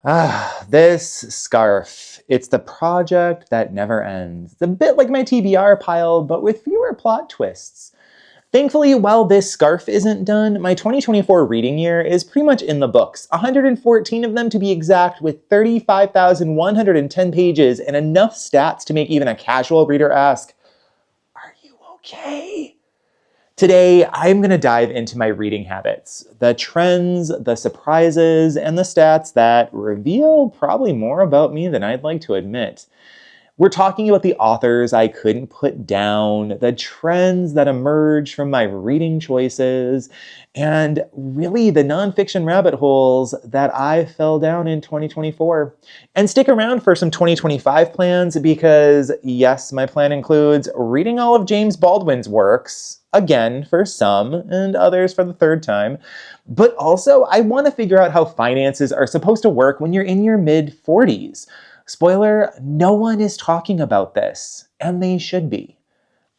This scarf. It's the project that never ends. It's a bit like my TBR pile, but with fewer plot twists. Thankfully, while this scarf isn't done, my 2024 reading year is pretty much in the books. 114 of them to be exact, with 35,110 pages and enough stats to make even a casual reader ask, "Are you okay?" Today, I'm going to dive into my reading habits, the trends, the surprises, and the stats that reveal probably more about me than I'd like to admit. We're talking about the authors I couldn't put down, the trends that emerge from my reading choices, and really the nonfiction rabbit holes that I fell down in 2024. And stick around for some 2025 plans because, yes, my plan includes reading all of James Baldwin's works, again for some, and others for the third time. But also, I want to figure out how finances are supposed to work when you're in your mid-40s. Spoiler, no one is talking about this, and they should be.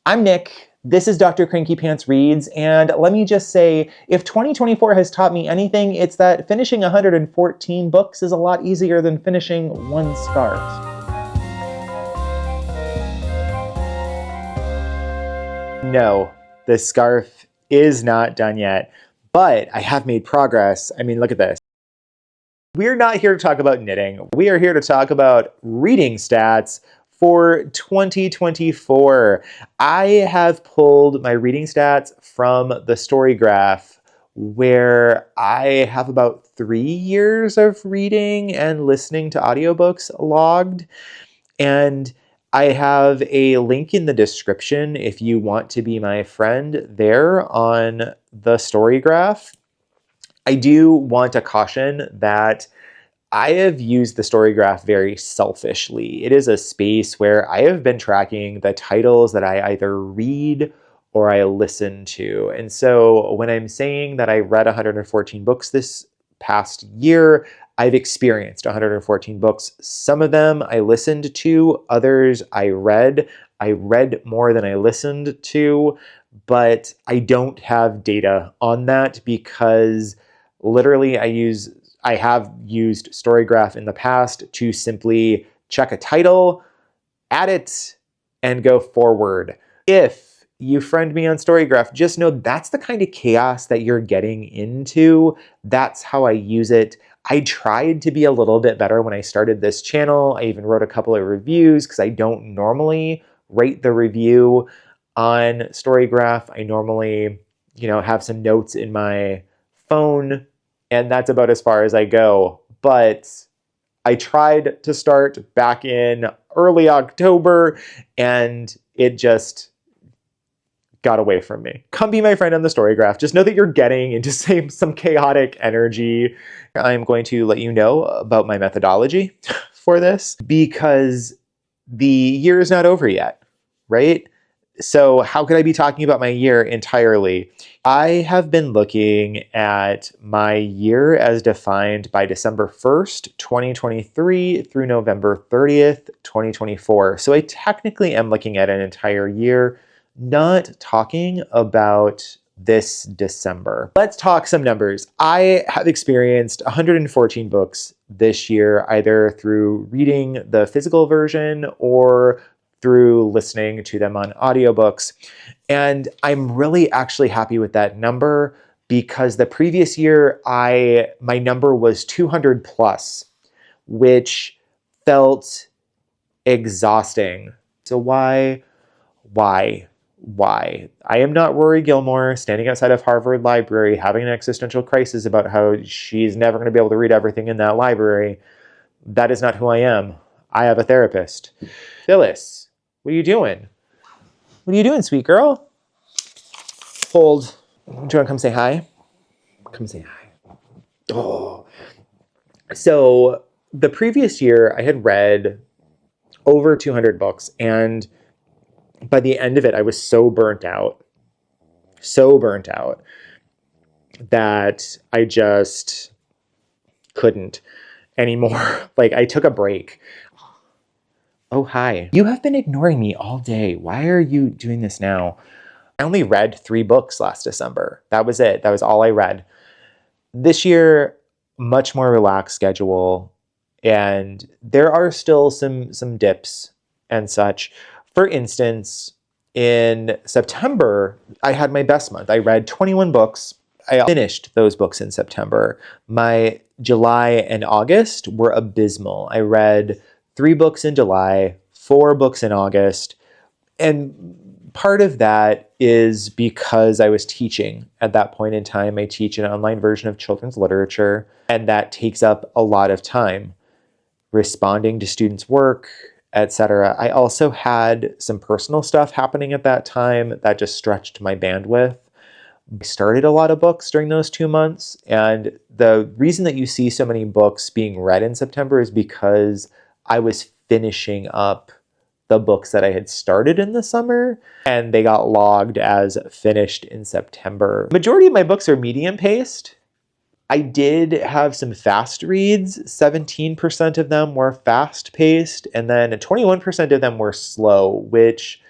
I'm Nick, this is Dr. Cranky Pants Reads, and let me just say, if 2024 has taught me anything, it's that finishing 114 books is a lot easier than finishing one scarf. No, the scarf is not done yet, but I have made progress. I mean, look at this. We're not here to talk about knitting. We are here to talk about reading stats for 2024. I have pulled my reading stats from the StoryGraph, where I have about 3 years of reading and listening to audiobooks logged. And I have a link in the description if you want to be my friend there on the StoryGraph. I do want to caution that I have used the StoryGraph very selfishly. It is a space where I have been tracking the titles that I either read or I listen to. And so when I'm saying that I read 114 books this past year, I've experienced 114 books. Some of them I listened to, others I read. I read more than I listened to, but I don't have data on that because literally I have used StoryGraph in the past to simply check a title, add it, and go forward. If you friend me on StoryGraph, just know that's the kind of chaos that you're getting into. That's how I use it. I tried to be a little bit better when I started this channel. I even wrote a couple of reviews because I don't normally rate the review on StoryGraph. I normally, have some notes in my phone, and that's about as far as I go. But I tried to start back in early October, and it just got away from me. Come be my friend on the StoryGraph. Just know that you're getting into some chaotic energy. I'm going to let you know about my methodology for this because the year is not over yet, right? So how could I be talking about my year entirely? I have been looking at my year as defined by December 1st, 2023 through November 30th, 2024. So I technically am looking at an entire year, not talking about this December. Let's talk some numbers. I have experienced 114 books this year, either through reading the physical version or through listening to them on audiobooks. And I'm really actually happy with that number because the previous year, my number was 200 plus, which felt exhausting. So why? I am not Rory Gilmore standing outside of Harvard Library having an existential crisis about how she's never going to be able to read everything in that library. That is not who I am. I have a therapist. Phyllis, what are you doing? What are you doing, sweet girl? Hold. Do you want to come say hi? Come say hi. Oh. So the previous year, I had read over 200 books, and by the end of it, I was so burnt out that I just couldn't anymore. Like, I took a break. Oh, hi. You have been ignoring me all day. Why are you doing this now? I only read 3 books last December. That was it. That was all I read. This year, much more relaxed schedule. And there are still some dips and such. For instance, in September, I had my best month. I read 21 books. I finished those books in September. My July and August were abysmal. I read 3 books in July, 4 books in August. And part of that is because I was teaching at that point in time. I teach an online version of children's literature, and that takes up a lot of time, responding to students' work, etc. I also had some personal stuff happening at that time that just stretched my bandwidth. I started a lot of books during those 2 months, and the reason that you see so many books being read in September is because I was finishing up the books that I had started in the summer, and they got logged as finished in September. Majority of my books are medium paced. I did have some fast reads. 17% of them were fast paced, and then 21% of them were slow, which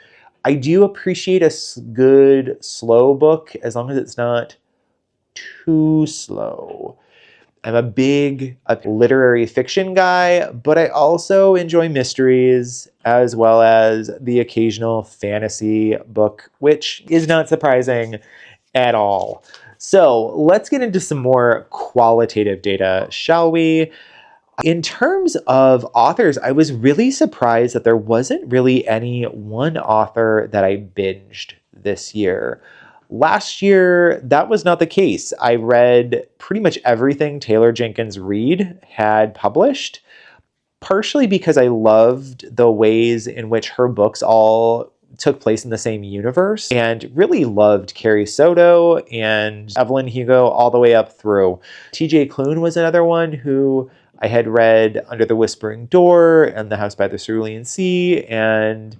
I do appreciate a good slow book as long as it's not too slow. I'm a big literary fiction guy, but I also enjoy mysteries as well as the occasional fantasy book, which is not surprising at all. So let's get into some more qualitative data, shall we? In terms of authors, I was really surprised that there wasn't really any one author that I binged this year. Last year, that was not the case. I read pretty much everything Taylor Jenkins Reid had published, partially because I loved the ways in which her books all took place in the same universe, and really loved Carrie Soto and Evelyn Hugo all the way up through. TJ Klune was another one who I had read Under the Whispering Door and The House by the Cerulean Sea and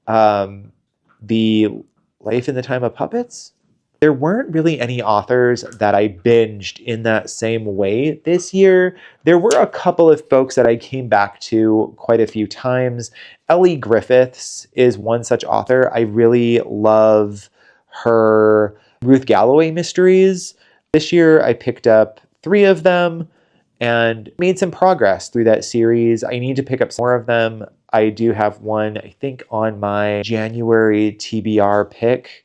The Life in the Time of Puppets. There weren't really any authors that I binged in that same way this year. There were a couple of folks that I came back to quite a few times. Elly Griffiths is one such author. I really love her Ruth Galloway mysteries. This year I picked up 3 of them and made some progress through that series. I need to pick up some more of them. I do have one, I think, on my January TBR pick.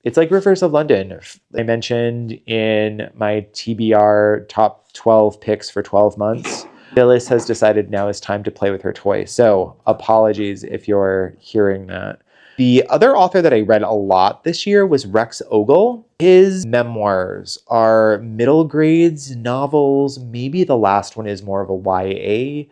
It's like Rivers of London. I mentioned in my TBR top 12 picks for 12 months. Phyllis has decided now is time to play with her toy. So apologies if you're hearing that. The other author that I read a lot this year was Rex Ogle. His memoirs are middle grades novels. Maybe the last one is more of a YA.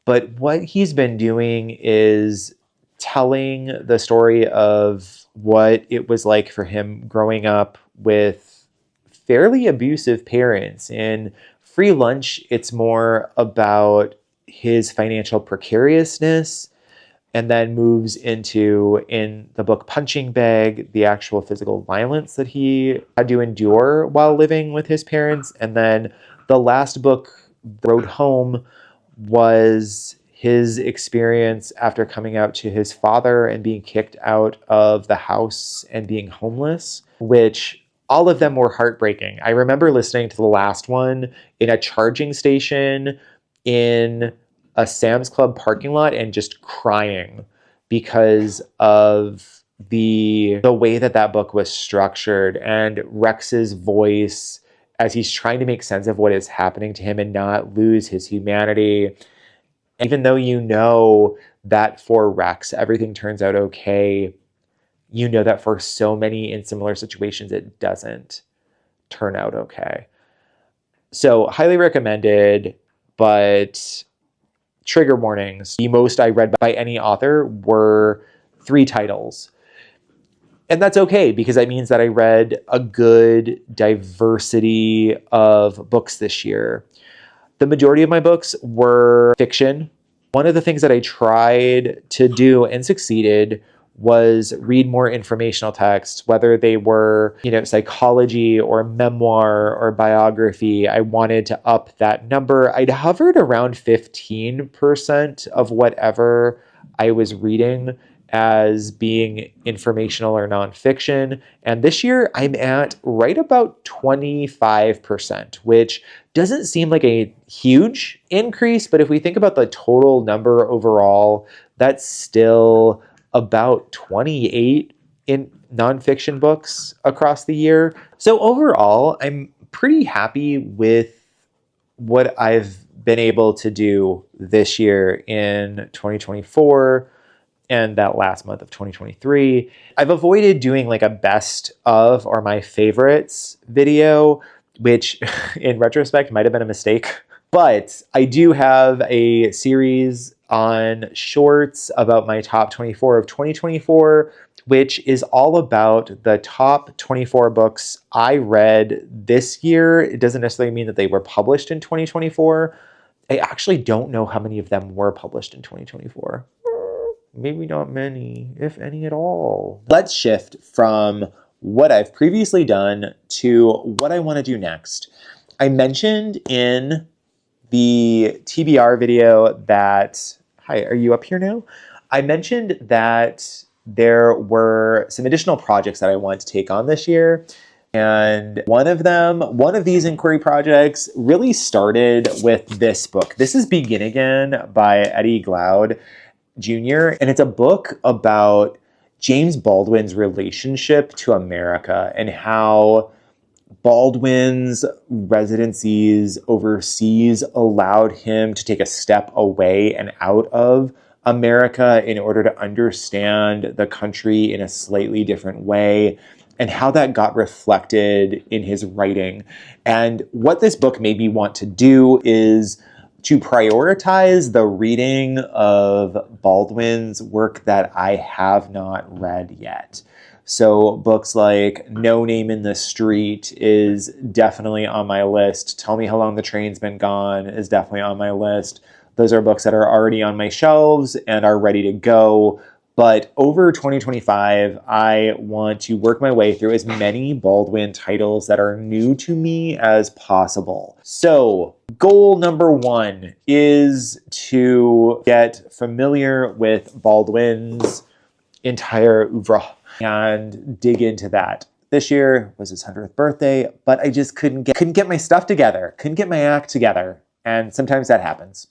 But what he's been doing is telling the story of what it was like for him growing up with fairly abusive parents. In Free Lunch, it's more about his financial precariousness, and then moves into, in the book Punching Bag, the actual physical violence that he had to endure while living with his parents. And then the last book, Road Home, was his experience after coming out to his father and being kicked out of the house and being homeless, which all of them were heartbreaking. I remember listening to the last one in a charging station in a Sam's Club parking lot and just crying because of the way that book was structured, and Rex's voice as he's trying to make sense of what is happening to him and not lose his humanity. Even though you know that for Rex, everything turns out okay, you know that for so many in similar situations, it doesn't turn out okay. So highly recommended, but trigger warnings. The most I read by any author were 3 titles. And that's okay, because that means that I read a good diversity of books this year. The majority of my books were fiction. One of the things that I tried to do and succeeded was read more informational texts, whether they were, psychology or memoir or biography. I wanted to up that number. I'd hovered around 15% of whatever I was reading as being informational or nonfiction. And this year I'm at right about 25%, which doesn't seem like a huge increase, but if we think about the total number overall, that's still about 28 in nonfiction books across the year. So overall, I'm pretty happy with what I've been able to do this year in 2024 and that last month of 2023. I've avoided doing like a best of or my favorites video, which in retrospect might have been a mistake. But I do have a series on shorts about my top 24 of 2024, which is all about the top 24 books I read this year. It doesn't necessarily mean that they were published in 2024. I actually don't know how many of them were published in 2024. Maybe not many, if any at all. Let's shift from what I've previously done to what I want to do next. I mentioned in the TBR video that, hi, are you up here now? I mentioned that there were some additional projects that I wanted to take on this year. And one of these inquiry projects really started with this book. This is Begin Again by Eddie Glaude Jr. And it's a book about James Baldwin's relationship to America and how Baldwin's residencies overseas allowed him to take a step away and out of America in order to understand the country in a slightly different way, and how that got reflected in his writing. And what this book made me want to do is to prioritize the reading of Baldwin's work that I have not read yet. So books like No Name in the Street is definitely on my list. Tell Me How Long the Train's Been Gone is definitely on my list. Those are books that are already on my shelves and are ready to go. But over 2025, I want to work my way through as many Baldwin titles that are new to me as possible. So goal number one is to get familiar with Baldwin's entire oeuvre and dig into that. This year was his 100th birthday, but I just couldn't get my stuff together, couldn't get my act together. And sometimes that happens.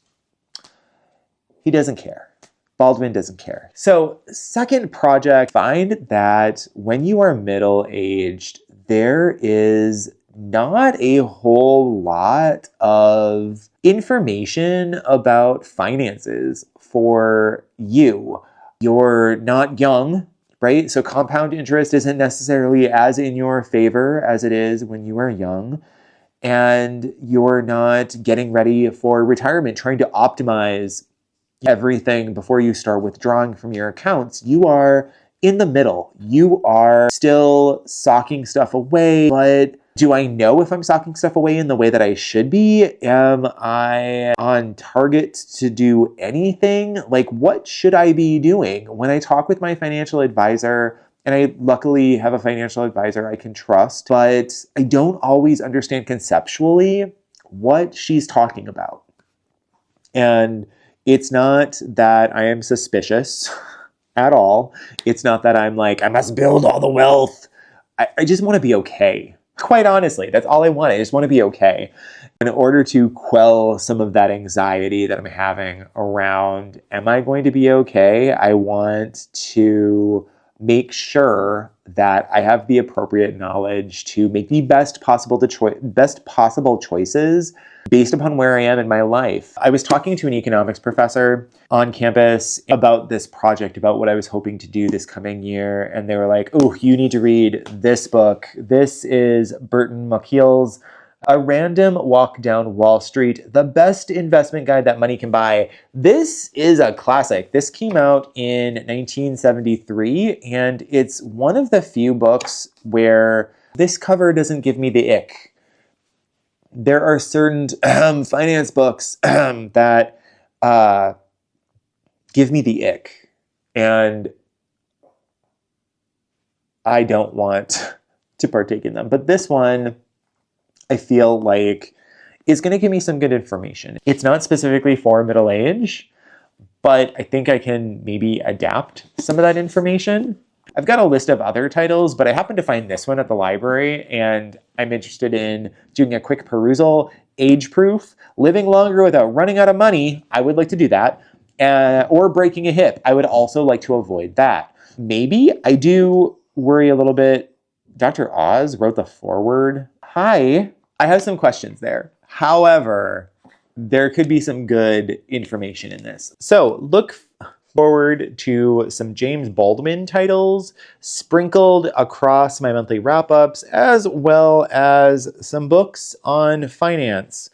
He doesn't care. Baldwin doesn't care. So second project, find that when you are middle-aged, there is not a whole lot of information about finances for you. You're not young, right? So compound interest isn't necessarily as in your favor as it is when you are young. And you're not getting ready for retirement, trying to optimize everything before you start withdrawing from your accounts. You are in the middle. You are still socking stuff away, but do I know if I'm socking stuff away in the way that I should be? Am I on target to do anything? Like, what should I be doing? When I talk with my financial advisor, and I luckily have a financial advisor I can trust, but I don't always understand conceptually what she's talking about. And it's not that I am suspicious at all. It's not that I'm like, I must build all the wealth. I just want to be okay. Quite honestly, that's all I want. I just want to be okay. In order to quell some of that anxiety that I'm having around, am I going to be okay? I want to make sure that I have the appropriate knowledge to make the best possible choices based upon where I am in my life. I was talking to an economics professor on campus about this project, about what I was hoping to do this coming year. And they were like, oh, you need to read this book. This is Burton Malkiel's A Random Walk Down Wall Street, the best investment guide that money can buy. This is a classic. This came out in 1973, and it's one of the few books where this cover doesn't give me the ick. There are certain finance books that give me the ick, and I don't want to partake in them. But this one, I feel like, is going to give me some good information. It's not specifically for middle age, but I think I can maybe adapt some of that information. I've got a list of other titles, but I happened to find this one at the library, and I'm interested in doing a quick perusal. Age Proof, Living Longer Without Running Out of Money. I would like to do that. Or Breaking a Hip. I would also like to avoid that. Maybe I do worry a little bit. Dr. Oz wrote the foreword. Hi. I have some questions there. However, there could be some good information in this. So look forward to some James Baldwin titles sprinkled across my monthly wrap-ups, as well as some books on finance.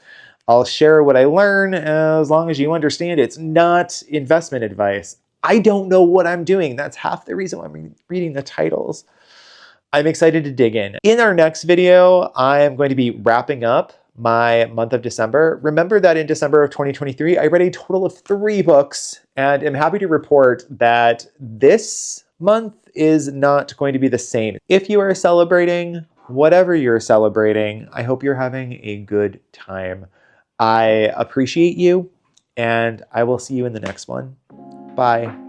I'll share what I learn as long as you understand it's not investment advice. I don't know what I'm doing. That's half the reason why I'm reading the titles. I'm excited to dig in. In our next video, I am going to be wrapping up my month of December. Remember that in December of 2023, I read a total of 3 books, and I'm happy to report that this month is not going to be the same. If you are celebrating, whatever you're celebrating, I hope you're having a good time. I appreciate you, and I will see you in the next one. Bye.